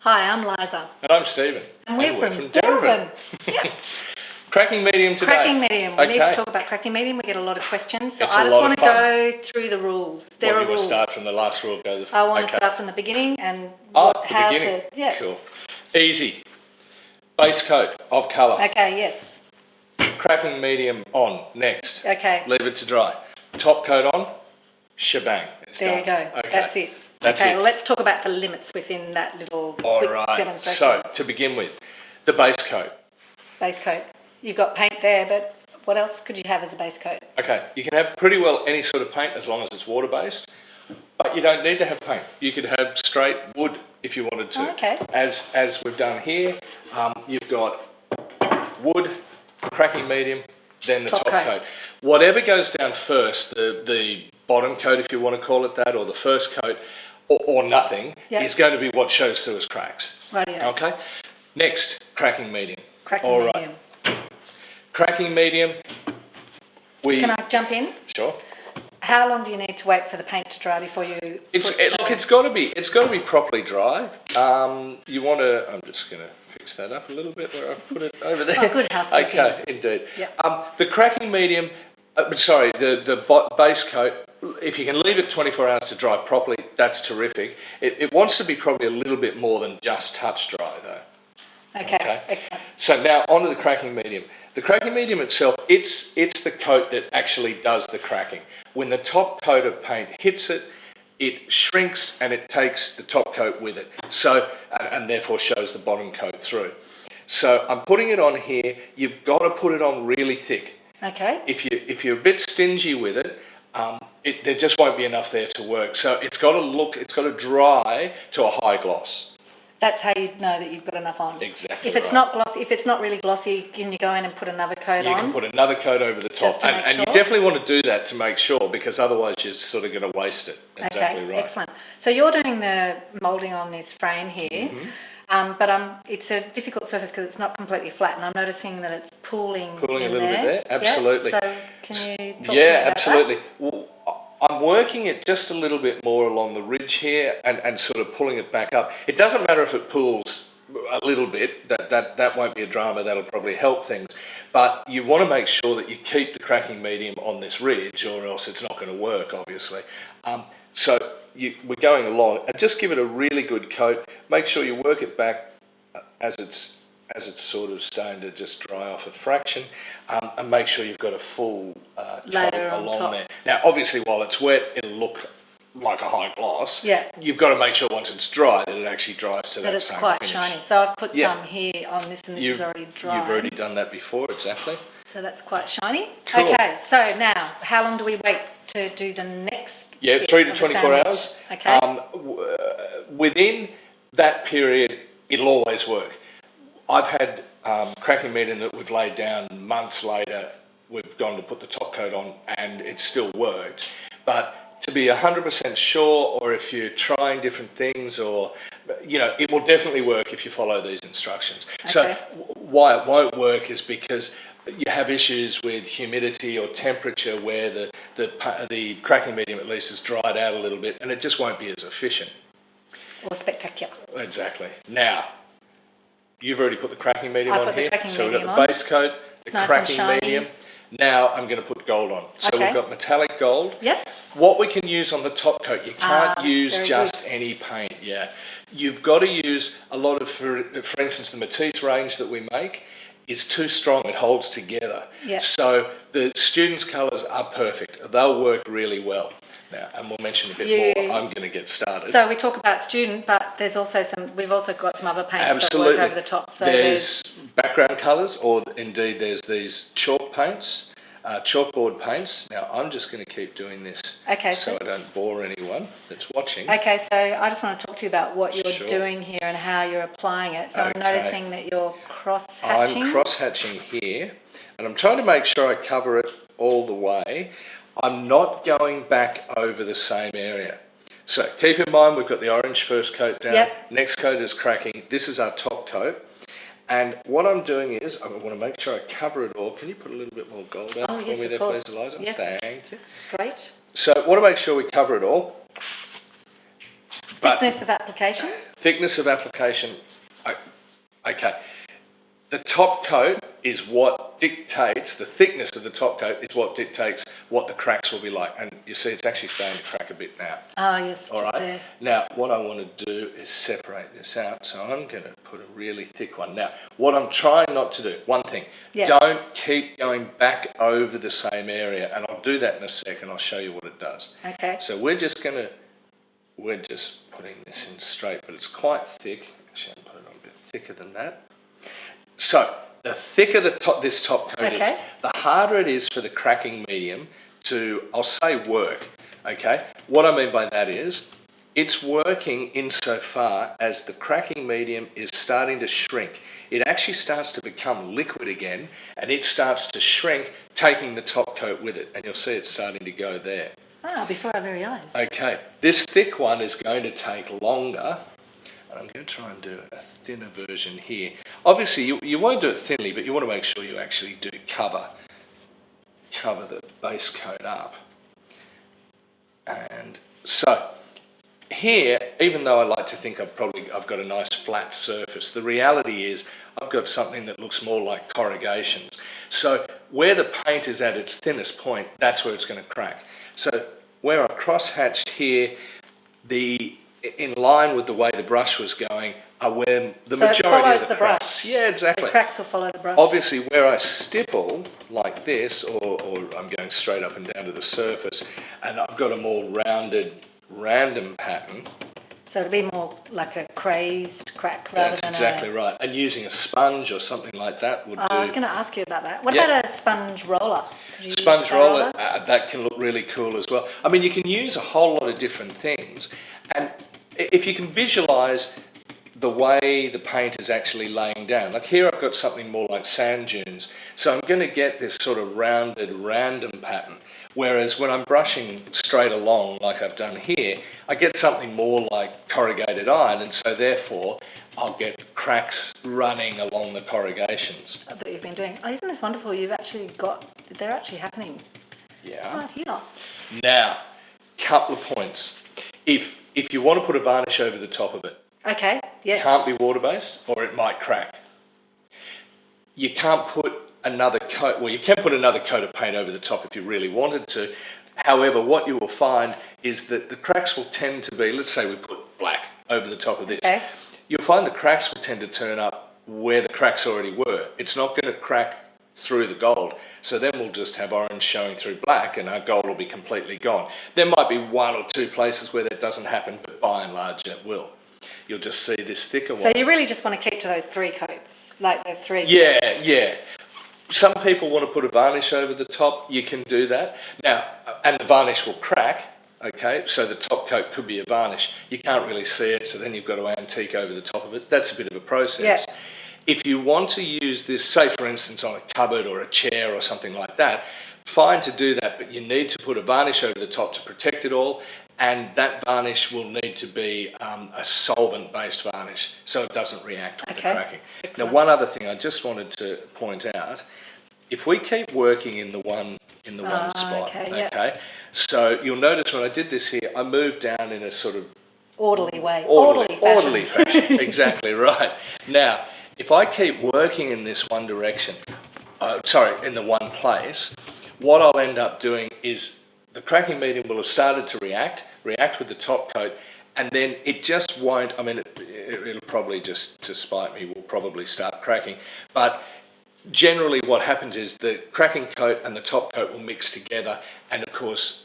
Hi, I'm Liza. And I'm Stephen. And we're from Derivan. Yeah. Cracking medium today. Cracking medium. We need to talk about cracking medium. We get a lot of questions. So I just want to go through the rules. There are rules. Start from the last rule. I want to start from the beginning and how to... Yeah. Cool. Easy. Base coat of colour. Okay, yes. Cracking medium on. Next. Okay. Leave it to dry. Top coat on. Shebang. It's there you done. go. Okay. That's it. That's okay, it. well, let's talk about the limits within that little quick demonstration. So, to begin with, the base coat. Base coat. You've got paint there, but what else could you have as a base coat? Okay, you can have pretty well any sort of paint as long as it's water-based, but you don't need to have paint. You could have straight wood if you wanted to. Oh, okay. As we've done here, you've got wood, cracking medium, then the top coat. Whatever goes down first, the bottom coat, if you want to call it that, or the first coat, or nothing, is going to be what shows through as cracks. Right. Okay. Next, cracking medium. Cracking medium. Cracking medium. Can I jump in? Sure. How long do you need to wait for the paint to dry before you? It's got to be properly dry. You want to. I'm just going to fix that up a little bit where I've put it over there. Oh, good housekeeping. Okay, indeed. Yep. The cracking medium. The base coat. If you can leave it 24 hours to dry properly, that's terrific. It wants to be probably a little bit more than just touch dry, though. Okay. Excellent. So now onto the cracking medium. The cracking medium itself, it's the coat that actually does the cracking. When the top coat of paint hits it, it shrinks and it takes the top coat with it. So and therefore shows the bottom coat through. So I'm putting it on here. You've got to put it on really thick. Okay. If you're a bit stingy with it, there just won't be enough there to work. So it's got to dry to a high gloss. That's how you know that you've got enough on. Exactly. If it's not glossy, if it's not really glossy, can you go in and put another coat on? You can put another coat over the top, and you definitely want to do that to make sure, because otherwise you're sort of going to waste it. Exactly right. Excellent. So you're doing the moulding on this frame here, but it's a difficult surface because it's not completely flat, and I'm noticing that it's pooling a little bit there. Absolutely. Yeah? So can you talk to me about absolutely. that? Well, I'm working it just a little bit more along the ridge here and sort of pulling it back up. It doesn't matter if it pools a little bit, that won't be a drama, that'll probably help things. But you want to make sure that you keep the cracking medium on this ridge, or else it's not going to work, obviously. So we're going along, and just give it a really good coat. Make sure you work it back as it's sort of starting to just dry off a fraction, and make sure you've got a full coat along there. Now, obviously, while it's wet, it'll look like a high gloss. Yeah. You've got to make sure once it's dry that it actually dries to that same finish. That it's quite shiny. So I've put some here on this, and this is already dry. You've already done that before, exactly. So that's quite shiny. Cool. Okay, so now, how long do we wait to do the next? 3 to 24 hours. Okay. Within that period, it'll always work. I've had cracking medium that we've laid down months later. We've gone to put the top coat on and it still worked. But to be 100% sure, or if you're trying different things, or, it will definitely work if you follow these instructions. Okay. So why it won't work is because you have issues with humidity or temperature where the cracking medium at least has dried out a little bit, and it just won't be as efficient. Or spectacular. Exactly. Now, you've already put the cracking medium on here. So we've got the base coat, the cracking medium. Now I'm going to put gold on. So we've got metallic gold. Yep. What we can use on the top coat, you can't use just any paint. Yeah. You've got to use a lot of, for instance, the Matisse range that we make is too strong. It holds together. Yep. So the Student's colours are perfect. They'll work really well. Now, and we'll mention a bit more. I'm going to get started. So we talk about Student, but there's also we've also got some other paints that work over the top. So there's background colours, or indeed there's these chalk paints, chalkboard paints. Now I'm just going to keep doing this so I don't bore anyone that's watching. Okay, so I just want to talk to you about what you're doing here and how you're applying it. So I'm noticing that you're cross-hatching. I'm cross-hatching here, and I'm trying to make sure I cover it all the way. I'm not going back over the same area. So keep in mind, we've got the orange first coat down. Yep. Next coat is cracking. This is our top coat. And what I'm doing is, I want to make sure I cover it all. Can you put a little bit more gold out for me there, please, Eliza? Yes. Thank you. Great. So I want to make sure we cover it all. thickness of application? Thickness of application, okay. The top coat is what dictates, the thickness of the top coat is what dictates what the cracks will be like. And you see it's actually starting to crack a bit now. Oh, yes, All just right. there. Now, what I want to do is separate this out. So I'm going to put a really thick one. Now, what I'm trying not to do, one thing, don't keep going back over the same area. And I'll do that in a second. I'll show you what it does. Okay. So we're just putting this in straight, but it's quite thick. Actually, I'll put it on a bit thicker than that. So, the thicker this top coat is, the harder it is for the cracking medium to, I'll say, work, okay? What I mean by that is, it's working insofar as the cracking medium is starting to shrink. It actually starts to become liquid again, and it starts to shrink, taking the top coat with it. And you'll see it's starting to go there. Ah, before our very eyes. Okay, this thick one is going to take longer. I'm going to try and do a thinner version here. Obviously, you won't do it thinly, but you want to make sure you actually do cover the base coat up. And so, here, even though I like to think I've got a nice flat surface, the reality is I've got something that looks more like corrugations. So, where the paint is at its thinnest point, that's where it's going to crack. So, where I've cross-hatched here, in line with the way the brush was going are where the majority of the cracks. Brush. Yeah, exactly. The cracks will follow the brush. Obviously, where I stipple like this, or I'm going straight up and down to the surface, and I've got a more rounded, random pattern. So it'll be more like a crazed crack rather than That's exactly right. And using a sponge or something like that would do. I was going to ask you about that. What about a sponge roller? Sponge roller, that can look really cool as well. I mean, you can use a whole lot of different things, and if you can visualise the way the paint is actually laying down, like here I've got something more like sand dunes, so I'm going to get this sort of rounded, random pattern, whereas when I'm brushing straight along like I've done here, I get something more like corrugated iron, and so therefore I'll get cracks running along the corrugations. That you've been doing. Oh, isn't this wonderful? You've actually they're actually happening. Yeah. Right here. Now, couple of points. If you want to put a varnish over the top of it, okay, yes. It can't be water-based or it might crack. You can't put another coat, well, you can put another coat of paint over the top if you really wanted to. However, what you will find is that the cracks will tend to be, let's say we put black over the top of this. Okay. You'll find the cracks will tend to turn up where the cracks already were. It's not going to crack through the gold, so then we'll just have orange showing through black and our gold will be completely gone. There might be one or two places where that doesn't happen, but by and large it will. You'll just see this thicker one. So you really just want to keep to those three coats, like the three. Yeah. Some people want to put a varnish over the top, you can do that. Now, and the varnish will crack, okay, so the top coat could be a varnish. You can't really see it, so then you've got to antique over the top of it. That's a bit of a process. Yeah. If you want to use this, say for instance on a cupboard or a chair or something like that, fine to do that, but you need to put a varnish over the top to protect it all, and that varnish will need to be a solvent-based varnish, so it doesn't react with the cracking. Excellent. Now, one other thing I just wanted to point out, if we keep working in the one spot, okay, so you'll notice when I did this here, I moved down in a sort of orderly way, orderly fashion. Exactly right. Now, if I keep working in this one direction, in the one place, what I'll end up doing is the cracking medium will have started to react with the top coat, and then it just won't, I mean, it'll probably just, to spite me, will probably start cracking, but generally what happens is the cracking coat and the top coat will mix together, and of course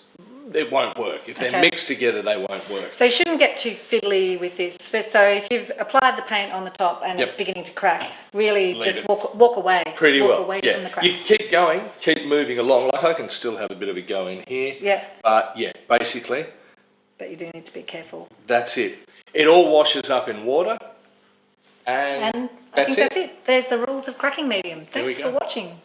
it won't work. If they're mixed together, they won't work. So you shouldn't get too fiddly with this. So if you've applied the paint on the top and it's beginning to crack, really just walk away. Walk away from the crack. You keep going, keep moving along. Like I can still have a bit of a go in here. Yeah. But yeah, basically. But you do need to be careful. That's it. It all washes up in water. And I think that's it. There's the rules of cracking medium. Thanks for watching.